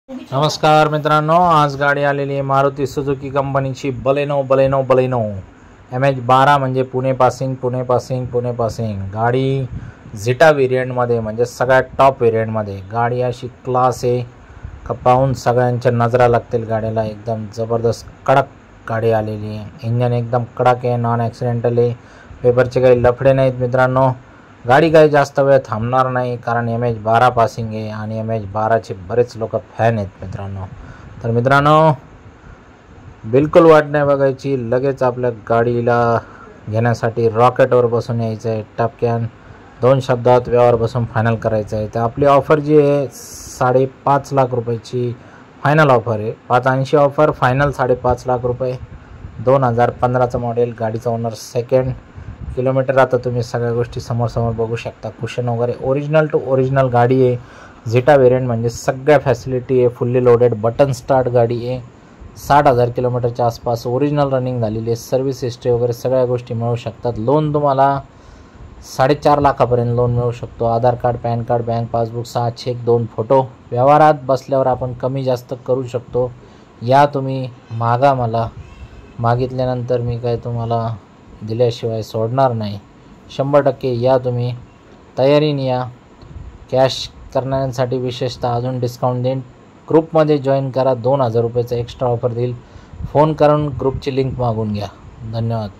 नमस्कार मित्रांनो, आज गाडी आलेली आहे मारुती सुझुकी कंपनीची बलेनो MH12 म्हणजे पुणे पासिंग गाडी झिटा व्हेरियंटमध्ये म्हणजे सगळ्यात टॉप व्हेरियंटमध्ये गाडी अशी क्लास आहे का पाहून सगळ्यांच्या नजरा लागतील गाडीला। एकदम ज़बरदस्त कडक गाडी आलेली आहे। इंजन एकदम कडक आहे, नॉन ॲक्सिडेंटल आहे, पेपरचे काही लफडे नाहीत मित्रांनो। गाडी काही जास्त वेळ थांबणार नाही कारण MH12 पासिंग आहे आणि MH12चे बरेच लोक फॅन आहेत मित्रांनो। तर मित्रांनो बिलकुल वाट नाही बघायची, लगेच आपल्या गाडीला घेण्यासाठी रॉकेटवर बसून यायचं आहे। टपक्यान 2 शब्दात व्यवहार बसून फायनल करायचं आहे। तर आपली ऑफर जी आहे 5.5 लाख रुपयाची फायनल ऑफर आहे। 580 ऑफर, फायनल 5.5 लाख रुपये। 2015चं मॉडेल, गाडीचा ओनर सेकंड। किलोमीटर आता तुम्ही सगळ्या गोष्टी समोर बघू शकता। कुशन वगैरे ओरिजिनल टू ओरिजिनल गाडी आहे। झिटा वेरियंट म्हणजे सगळ्या फॅसिलिटी आहे, फुल्ली लोडेड बटन स्टार्ट गाडी आहे। 60,000 किलोमीटरच्या आसपास ओरिजिनल रनिंग झालेली आहे। सर्व्हिस हिस्ट्री वगैरे सगळ्या गोष्टी मिळू शकतात। लोन तुम्हाला 4.5 लाखापर्यंत लोन मिळू शकतो। Aadhaar card, PAN card, bank passbook, 6 cheque, 2 photo. व्यवहारात बसल्यावर आपण कमी जास्त करू शकतो। या तुम्ही मागा, मला मागितल्यानंतर मी काय तुम्हाला दिल्याशिवाय सोडणार नाही। 100% या, तुम्ही तयारीने या। कॅश करण्यासाठी विशेषतः अजून डिस्काउंट देईन। ग्रुपमध्ये जॉईन करा, 2000 रुपयाचा एक्स्ट्रा ऑफर देईल। फोन करून ग्रुपची लिंक मागून घ्या। धन्यवाद।